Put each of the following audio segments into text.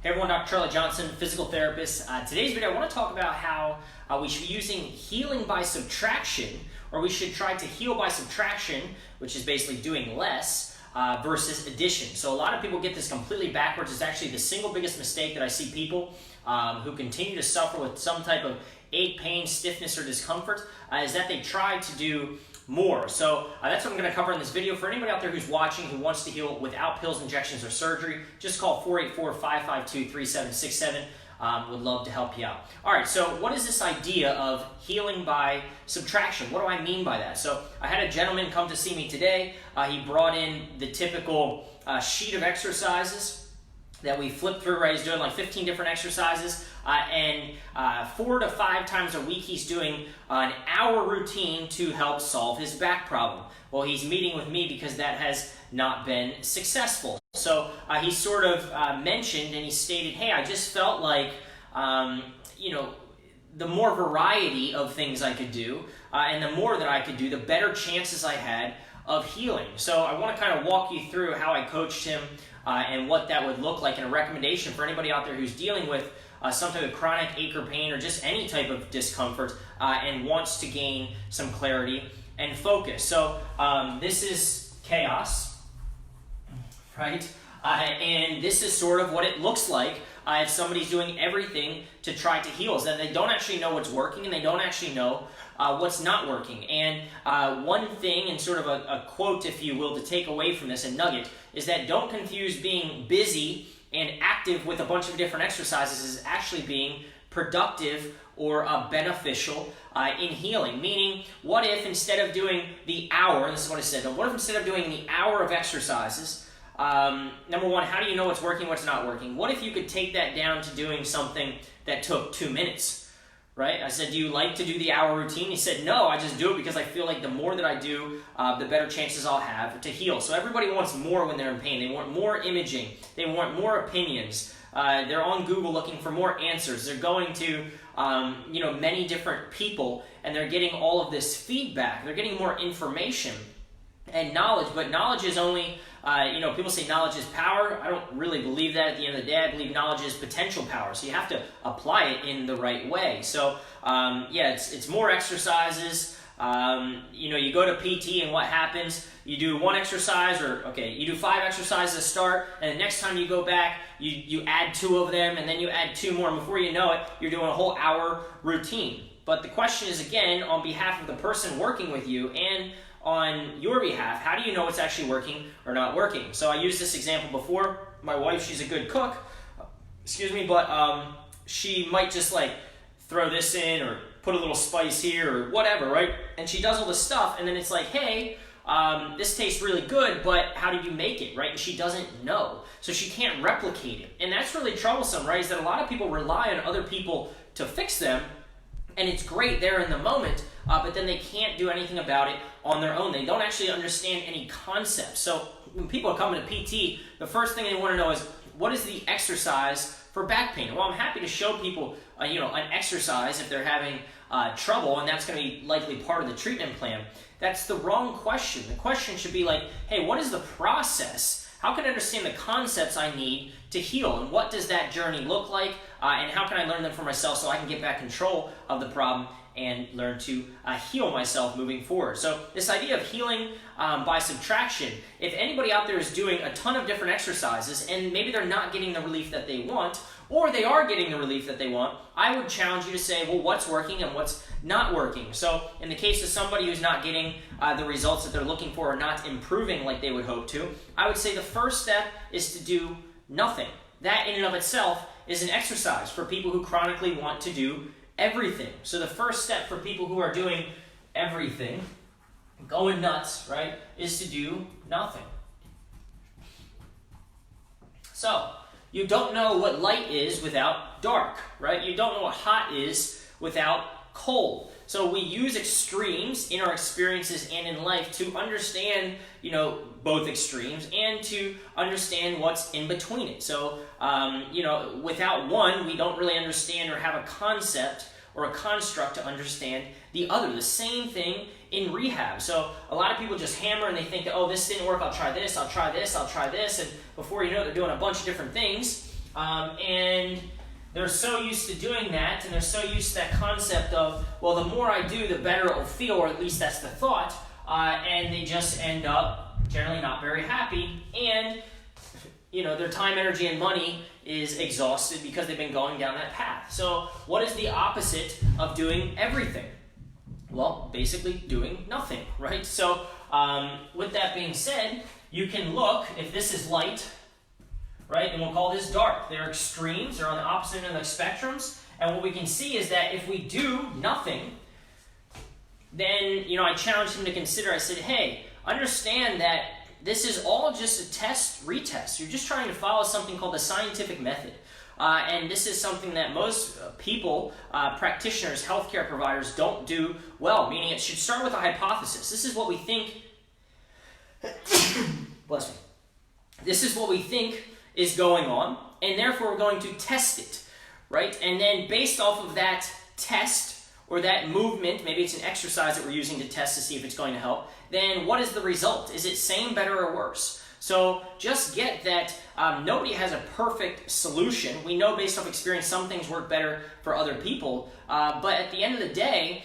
Hey everyone, Dr. Charlie Johnson, physical therapist. Today's video I want to talk about how we should be using healing by subtraction, or we should try to heal by subtraction, which is basically doing less, versus addition. So a lot of people get this completely backwards. It's actually the single biggest mistake that I see people who continue to suffer with some type of ache, pain, stiffness, or discomfort, is that they try to do more. So that's what I'm going to cover in this video. For anybody out there who's watching who wants to heal without pills, injections, or surgery, just call 484-552-3767. Would love to help you out. All right, so what is this idea of healing by subtraction? What do I mean by that? So I had a gentleman come to see me today. He brought in the typical sheet of exercises that we flip through, right? He's doing like 15 different exercises, and 4 to 5 times a week he's doing an hour routine to help solve his back problem. Well, he's meeting with me because that has not been successful. So he sort of mentioned and he stated, hey, I just felt like, the more variety of things I could do, and the more that I could do, the better chances I had of healing. So I want to kind of walk you through how I coached him and what that would look like, and a recommendation for anybody out there who's dealing with some type of chronic ache or pain or just any type of discomfort and wants to gain some clarity and focus. So this is chaos, right? And this is sort of what it looks like if somebody's doing everything to try to heal, is that they don't actually know what's working and they don't actually know what's not working. And one thing, and sort of a quote, if you will, to take away from this, a nugget, is that don't confuse being busy and active with a bunch of different exercises as actually being productive or beneficial in healing. Meaning, what if instead of doing the hour, and this is what I said, what if instead of doing the hour of exercises, number one, how do you know what's working, what's not working? What if you could take that down to doing something that took 2 minutes? Right? I said, do you like to do the hour routine? He said, no, I just do it because I feel like the more that I do, the better chances I'll have to heal. So everybody wants more when they're in pain. They want more imaging. They want more opinions. They're on Google looking for more answers. They're going to, many different people, and they're getting all of this feedback. They're getting more information and knowledge, but knowledge is only, people say knowledge is power. I don't really believe that. At the end of the day, I believe knowledge is potential power. So you have to apply it in the right way. So, it's more exercises. You go to PT and what happens? You do one exercise, you do 5 exercises to start, and the next time you go back, you add 2 of them, and then you add 2 more, and before you know it, you're doing a whole hour routine. But the question is, again, on behalf of the person working with you and on your behalf, how do you know it's actually working or not working? So I used this example before. My wife, she's a good cook, but she might just like throw this in or put a little spice here or whatever, right? And she does all this stuff, and then it's like, hey, this tastes really good, but how did you make it, right? And she doesn't know, so she can't replicate it. And that's really troublesome, right? Is that a lot of people rely on other people to fix them, and it's great there in the moment, but then they can't do anything about it on their own. They don't actually understand any concepts. So when people are coming to PT, the first thing they want to know is, what is the exercise for back pain? Well, I'm happy to show people, an exercise if they're having trouble, and that's going to be likely part of the treatment plan. That's the wrong question. The question should be like, hey, what is the process? How can I understand the concepts I need to heal? And what does that journey look like? And how can I learn them for myself so I can get back control of the problem and learn to heal myself moving forward? So this idea of healing by subtraction, if anybody out there is doing a ton of different exercises and maybe they're not getting the relief that they want, or they are getting the relief that they want, I would challenge you to say, well, what's working and what's not working? So in the case of somebody who's not getting the results that they're looking for or not improving like they would hope to, I would say the first step is to do nothing. That in and of itself is an exercise for people who chronically want to do everything. So the first step for people who are doing everything, going nuts, right, is to do nothing. So you don't know what light is without dark, right? You don't know what hot is without cold. So we use extremes in our experiences and in life to understand, both extremes and to understand what's in between it. So, without one, we don't really understand or have a concept or a construct to understand the other. The same thing in rehab. So a lot of people just hammer and they think that, oh, this didn't work, I'll try this, I'll try this, I'll try this, and before you know it, they're doing a bunch of different things. And they're so used to doing that, and they're so used to that concept of, well, the more I do, the better it will feel, or at least that's the thought, and they just end up generally not very happy, and their time, energy, and money is exhausted because they've been going down that path. So what is the opposite of doing everything? Well, basically doing nothing, right? So with that being said, you can look, if this is light, right, and we'll call this dark. They're extremes, they're on the opposite end of the spectrums, and what we can see is that if we do nothing, then, I challenged him to consider, I said, hey, understand that this is all just a test, retest. You're just trying to follow something called the scientific method. And this is something that most people, practitioners, healthcare providers don't do well, meaning it should start with a hypothesis. This is what we think, bless me, this is what we think is going on, and therefore we're going to test it, right? And then based off of that test, or that movement, maybe it's an exercise that we're using to test to see if it's going to help, then what is the result? Is it same, better, or worse? So just get that nobody has a perfect solution. We know based off experience some things work better for other people, but at the end of the day,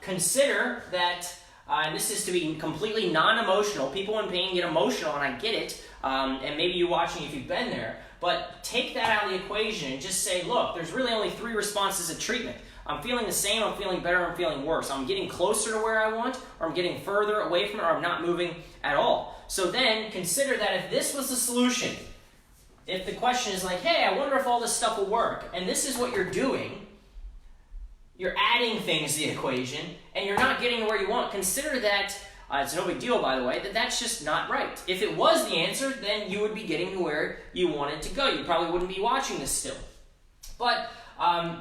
consider that, and this is to be completely non-emotional. People in pain get emotional, and I get it, and maybe you watching if you've been there, but take that out of the equation and just say, look, there's really only 3 responses to treatment. I'm feeling the same, I'm feeling better, I'm feeling worse. I'm getting closer to where I want, or I'm getting further away from it, or I'm not moving at all. So then consider that if this was the solution, if the question is like, hey, I wonder if all this stuff will work, and this is what you're doing, you're adding things to the equation, and you're not getting to where you want, consider that, it's no big deal by the way, that that's just not right. If it was the answer, then you would be getting to where you wanted to go. You probably wouldn't be watching this still. But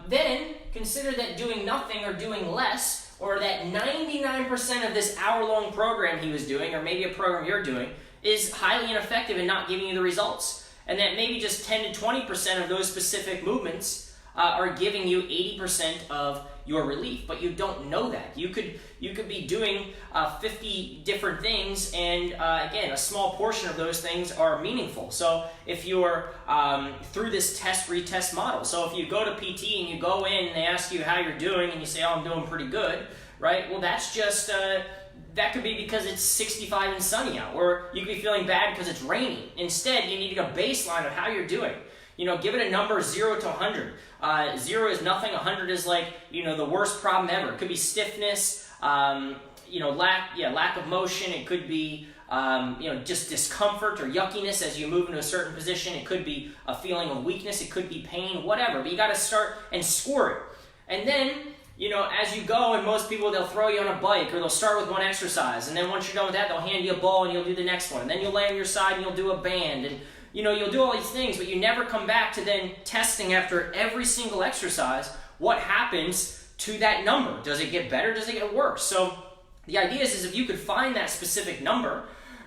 then consider that doing nothing or doing less, or that 99% of this hour-long program he was doing, or maybe a program you're doing, is highly ineffective and not giving you the results. And that maybe just 10 to 20% of those specific movements are giving you 80% of your relief, but you don't know that. You could be doing 50 different things, and again, a small portion of those things are meaningful. So if you're through this test-retest model, so if you go to PT and you go in and they ask you how you're doing and you say, oh, I'm doing pretty good, right? Well, that's just, that could be because it's 65 and sunny out, or you could be feeling bad because it's raining. Instead, you need to get a baseline of how you're doing. Give it a number 0 to 100. 0 is nothing, 100 is like, the worst problem ever. It could be stiffness, lack of motion. It could be, just discomfort or yuckiness as you move into a certain position. It could be a feeling of weakness. It could be pain, whatever. But you got to start and score it. And then, as you go, and most people, they'll throw you on a bike, or they'll start with one exercise. And then once you're done with that, they'll hand you a ball and you'll do the next one. And then you'll lay on your side and you'll do a band. And you'll do all these things, but you never come back to then testing after every single exercise what happens to that number. Does it get better? Does it get worse? So the idea is if you could find that specific number,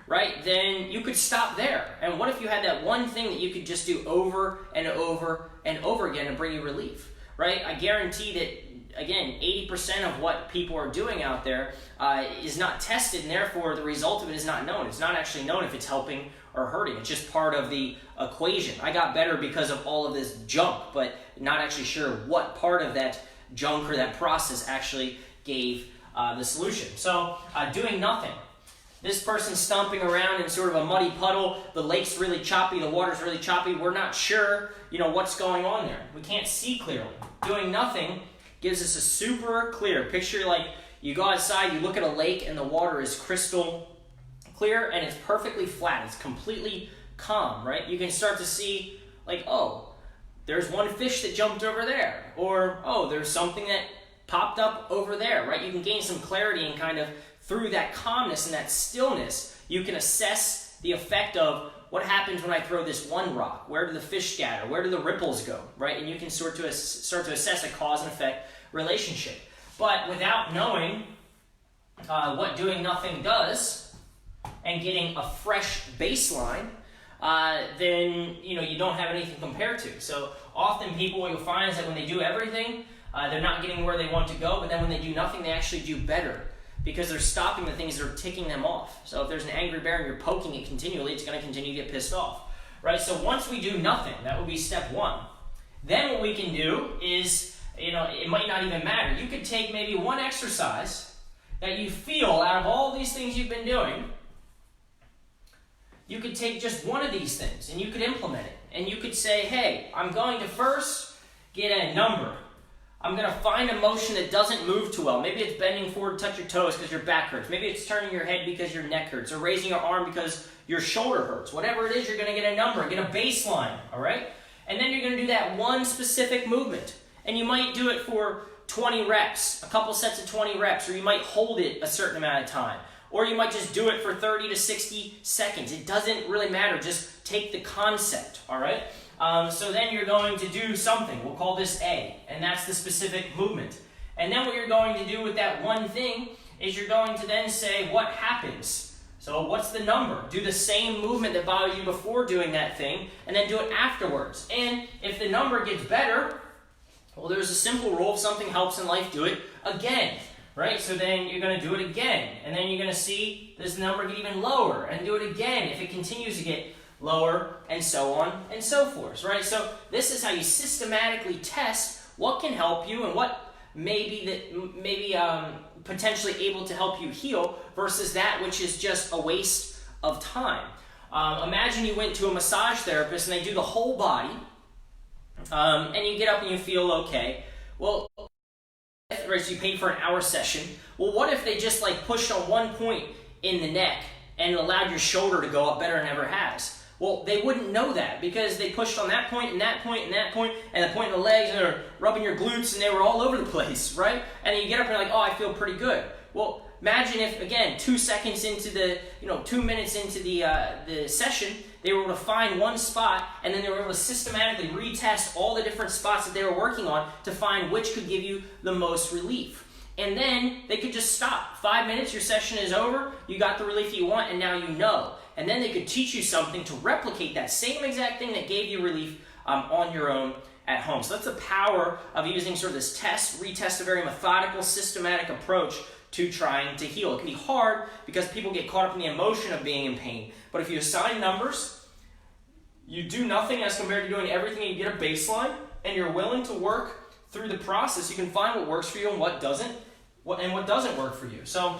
right, then you could stop there. And what if you had that one thing that you could just do over and over and over again and bring you relief, right? I guarantee that, again, 80% of what people are doing out there is not tested, and therefore the result of it is not known. It's not actually known if it's helping or hurting. It's just part of the equation. I got better because of all of this junk, but not actually sure what part of that junk or that process actually gave the solution. So doing nothing. This person's stomping around in sort of a muddy puddle. The lake's really choppy. The water's really choppy. We're not sure, what's going on there. We can't see clearly. Doing nothing gives us a super clear picture. Like you go outside, you look at a lake, and the water is crystal clear, and it's perfectly flat. It's completely calm, right? You can start to see, like, oh, there's one fish that jumped over there, or, oh, there's something that popped up over there, right? You can gain some clarity, and kind of through that calmness and that stillness, you can assess the effect of what happens when I throw this one rock. Where do the fish scatter? Where do the ripples go, right? And you can start to assess a cause and effect relationship. But without knowing what doing nothing does, and getting a fresh baseline, then you don't have anything compared to. So often people, what you'll find is that when they do everything, they're not getting where they want to go, but then when they do nothing, they actually do better because they're stopping the things that are ticking them off. So if there's an angry bear and you're poking it continually, it's going to continue to get pissed off, right? So once we do nothing, that would be step one. Then what we can do is, it might not even matter. You could take maybe one exercise that you feel out of all these things you've been doing. You could take just one of these things and you could implement it. And you could say, hey, I'm going to first get a number. I'm going to find a motion that doesn't move too well. Maybe it's bending forward to touch your toes because your back hurts. Maybe it's turning your head because your neck hurts, or raising your arm because your shoulder hurts. Whatever it is, you're going to get a number, get a baseline, all right? And then you're going to do that one specific movement. And you might do it for 20 reps, a couple sets of 20 reps, or you might hold it a certain amount of time. Or you might just do it for 30 to 60 seconds. It doesn't really matter. Just take the concept, all right? So then you're going to do something. We'll call this A, and that's the specific movement. And then what you're going to do with that one thing is you're going to then say, what happens? So what's the number? Do the same movement that bothered you before doing that thing, and then do it afterwards. And if the number gets better, well, there's a simple rule. If something helps in life, do it again. Right? So then you're going to do it again. And then you're going to see this number get even lower, and do it again if it continues to get lower, and so on and so forth. Right? So this is how you systematically test what can help you and what maybe potentially able to help you heal versus that which is just a waste of time. Imagine you went to a massage therapist and they do the whole body, and you get up and you feel okay. Well, right, so you paid for an hour session. Well, what if they just pushed on one point in the neck and allowed your shoulder to go up better than it ever has? Well, they wouldn't know that because they pushed on that point and that point and that point and the point in the legs, and they're rubbing your glutes and they were all over the place, right? And then you get up and you're like, oh, I feel pretty good. Well, imagine if, again, 2 seconds into the, 2 minutes into the session, they were able to find one spot, and then they were able to systematically retest all the different spots that they were working on to find which could give you the most relief. And then they could just stop. 5 minutes, your session is over, you got the relief you want, and now you know. And then they could teach you something to replicate that same exact thing that gave you relief on your own at home. So that's the power of using sort of this retest, a very methodical, systematic approach to trying to heal. It can be hard because people get caught up in the emotion of being in pain. But if you assign numbers, you do nothing as compared to doing everything, and you get a baseline, and you're willing to work through the process, you can find what works for you and what doesn't work for you. So,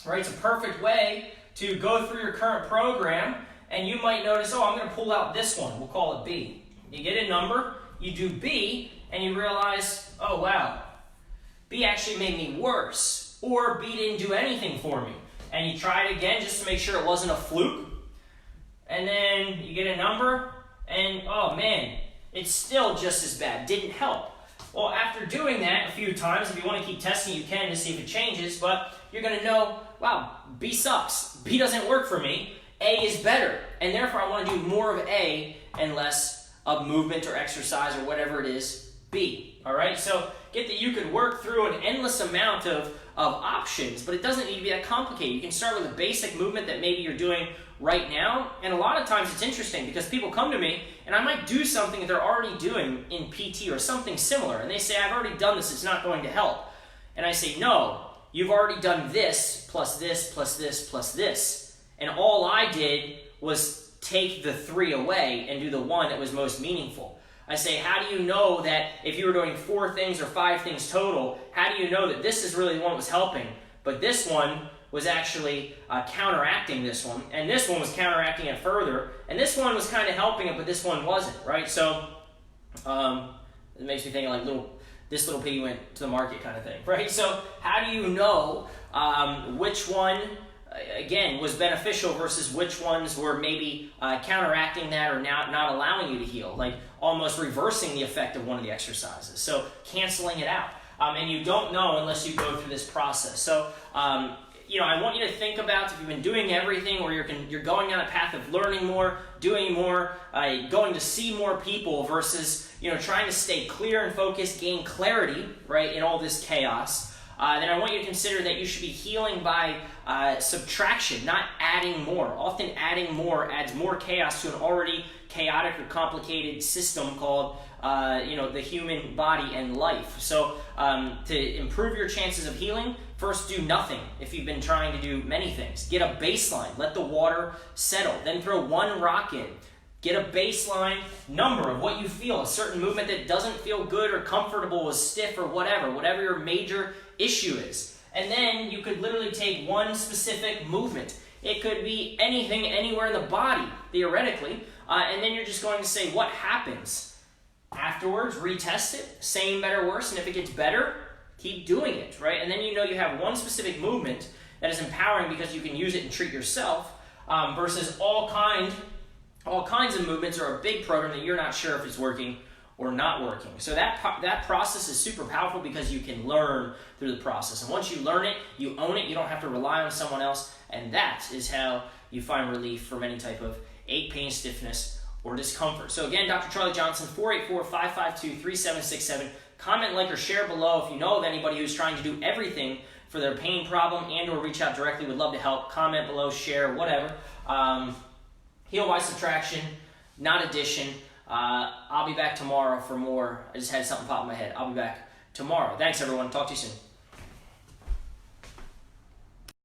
right, it's a perfect way to go through your current program, and you might notice, oh, I'm going to pull out this one. We'll call it B. You get a number, you do B, and you realize, oh, wow, B actually made me worse, or B didn't do anything for me. And you try it again just to make sure it wasn't a fluke, and then you get a number, and oh, man, it's still just as bad. Didn't help. Well, after doing that a few times, if you want to keep testing, you can to see if it changes, but you're going to know, wow, B sucks. B doesn't work for me. A is better, and therefore I want to do more of A and less of movement or exercise or whatever it is, B. All right? So get that you could work through an endless amount of options, but it doesn't need to be that complicated. You can start with a basic movement that maybe you're doing right now, and a lot of times it's interesting because people come to me and I might do something that they're already doing in PT or something similar, and they say, I've already done this, it's not going to help. And I say, no, you've already done this, plus this, plus this, plus this, and all I did was take the 3 away and do the one that was most meaningful. I say, how do you know that if you were doing 4 things or 5 things total, how do you know that this is really the one that was helping, but this one was actually counteracting this one, and this one was counteracting it further, and this one was kind of helping it, but this one wasn't, right? So it makes me think like this little piggy went to the market kind of thing, right? So how do you know which one, again, was beneficial versus which ones were maybe counteracting that or not allowing you to heal, like almost reversing the effect of one of the exercises, so canceling it out. And you don't know unless you go through this process. So I want you to think about if you've been doing everything, or you're going down a path of learning more, doing more, going to see more people versus trying to stay clear and focused, gain clarity, right, in all this chaos. Then I want you to consider that you should be healing by subtraction, not adding more. Often adding more adds more chaos to an already chaotic or complicated system called the human body and life. So to improve your chances of healing, first do nothing if you've been trying to do many things. Get a baseline. Let the water settle. Then throw one rock in. Get a baseline number of what you feel, a certain movement that doesn't feel good or comfortable, is stiff or whatever your major issue is. And then you could literally take one specific movement. It could be anything, anywhere in the body, theoretically, and then you're just going to say what happens. Afterwards, retest it, same, better, worse, and if it gets better, keep doing it, right? And then you know you have one specific movement that is empowering because you can use it and treat yourself, versus all kinds of movements or a big program that you're not sure if it's working or not working. So that process is super powerful because you can learn through the process. And once you learn it, you own it, you don't have to rely on someone else, and that is how you find relief from any type of ache, pain, stiffness, or discomfort. So again, Dr. Charlie Johnson, 484-552-3767. Comment, like, or share below if you know of anybody who's trying to do everything for their pain problem and or reach out directly. Would love to help. Comment below, share, whatever. Heal by subtraction, not addition. I'll be back tomorrow for more. I just had something pop in my head. I'll be back tomorrow. Thanks, everyone. Talk to you soon.